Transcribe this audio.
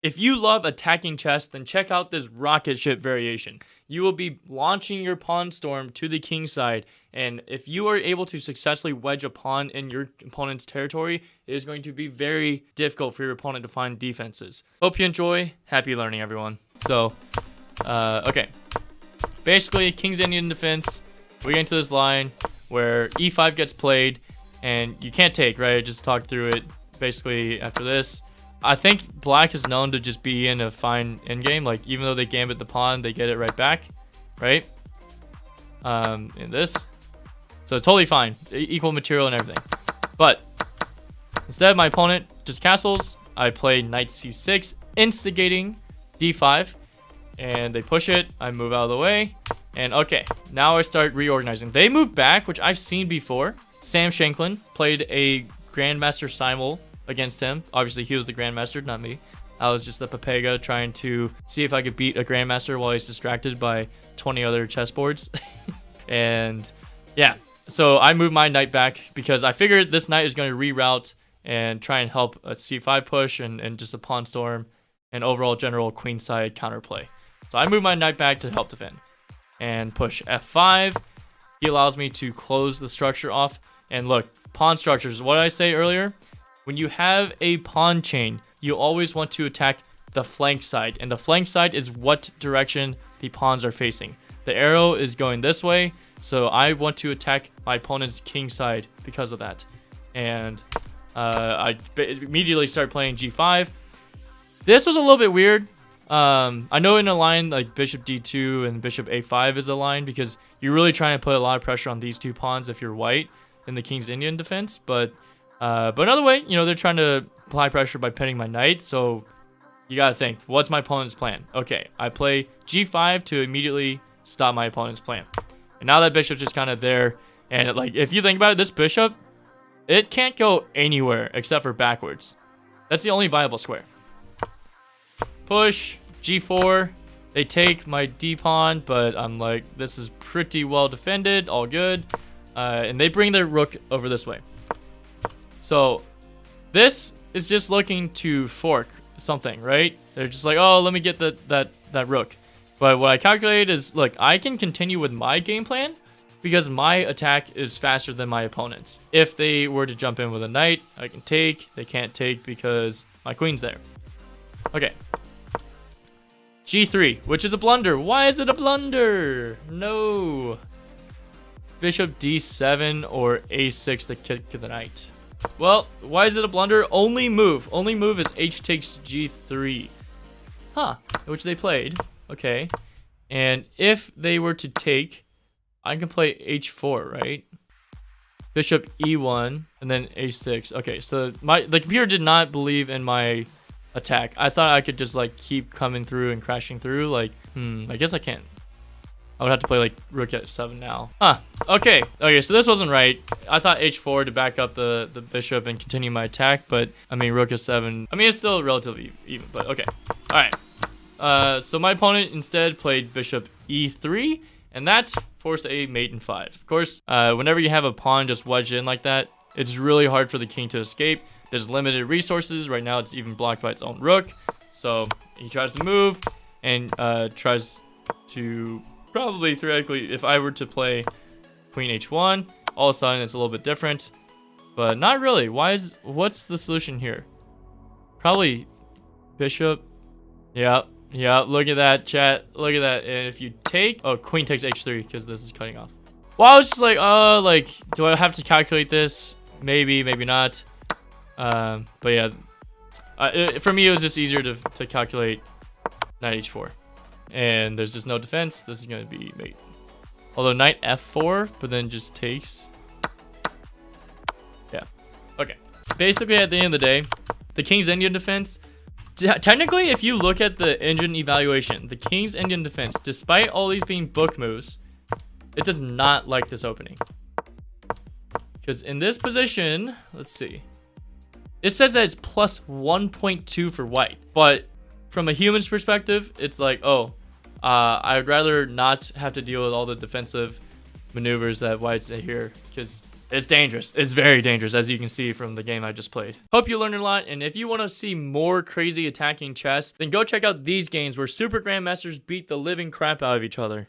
If you love attacking chess, then check out this rocket ship variation. You will be launching your pawn storm to the kingside, and if you are able to successfully wedge a pawn in your opponent's territory, it is going to be very difficult for your opponent to find defenses. Hope you enjoy. Happy learning, everyone. So, okay. Basically, King's Indian defense, we get into this line where e5 gets played, and you can't take, right? I just talked through it. Basically, after this, I think black is known to just be in a fine endgame. Like, even though they gambit the pawn, they get it right back, right? In this. So, totally fine. Equal material and everything. But, instead, my opponent just castles. I play knight c6, instigating d5. And they push it. I move out of the way. And, okay, now I start reorganizing. They move back, which I've seen before. Sam Shanklin played a Grandmaster Simul against him. Obviously, he was the Grandmaster, not me. I was just the Papega trying to see if I could beat a Grandmaster while he's distracted by 20 other chessboards. And yeah, so I moved my knight back because I figured this knight is going to reroute and try and help a c5 push and just a pawn storm and overall general queenside counterplay. So I moved my knight back to help defend and push f5. He allows me to close the structure off. And look, pawn structures, what did I say earlier? When you have a pawn chain, you always want to attack the flank side. And the flank side is what direction the pawns are facing. The arrow is going this way, so I want to attack my opponent's king side because of that. And I immediately start playing g5. This was a little bit weird. I know in a line like bishop d2 and bishop a5 is a line because you're really trying to put a lot of pressure on these two pawns if you're white in the King's Indian defense. But another way, you know, they're trying to apply pressure by pinning my knight. So you gotta think, what's my opponent's plan? Okay, I play g5 to immediately stop my opponent's plan. And now that bishop's just kind of there. And like, if you think about it, this bishop, it can't go anywhere except for backwards. That's the only viable square. Push, g4. They take my d pawn, but I'm like, this is pretty well defended, all good. And they bring their rook over this way. So this is just looking to fork something, right? They're just like, oh, let me get that rook. But what I calculate is, look, I can continue with my game plan because my attack is faster than my opponent's. If they were to jump in with a knight, I can take. They can't take because my queen's there. Okay. g3, which is a blunder. Why is it a blunder? No. Bishop d7 or a6 to kick the knight. Well, why is it a blunder? Only move is h takes g3. Huh, which they played. Okay. And if they were to take, I can play h4, right? Bishop e1 and then a6. Okay, so the computer did not believe in my attack. I thought I could just like keep coming through and crashing through. Like, I guess I can't. I would have to play like rook f7 now. Okay, so this wasn't right. I thought h4 to back up the bishop and continue my attack, but I mean rook f7. I mean, it's still relatively even, but okay. All right. So my opponent instead played bishop e3, and that forced a mate in 5. Of course, whenever you have a pawn just wedged in like that, it's really hard for the king to escape. There's limited resources. Right now, it's even blocked by its own rook. So he tries to move and tries to probably theoretically, if I were to play queen h1, all of a sudden it's a little bit different, but not really. What's the solution here? Probably bishop. Yeah. Look at that, chat. Look at that. And if you take, oh, queen takes h3 because this is cutting off. Well, I was just like, do I have to calculate this? Maybe not. But yeah, for me it was just easier to calculate knight h4. And there's just no defense. This is going to be mate. Although knight f4, but then just takes. Yeah. Okay. Basically, at the end of the day, the King's Indian defense, technically, if you look at the engine evaluation, the King's Indian defense, despite all these being book moves, it does not like this opening. Because in this position, let's see. It says that it's plus 1.2 for white. But from a human's perspective, it's like, oh, I would rather not have to deal with all the defensive maneuvers that white's here, because It's dangerous. It's very dangerous, as you can see from the game I just played. Hope you learned a lot, and if you want to see more crazy attacking chess, then go check out these games where Super Grandmasters beat the living crap out of each other.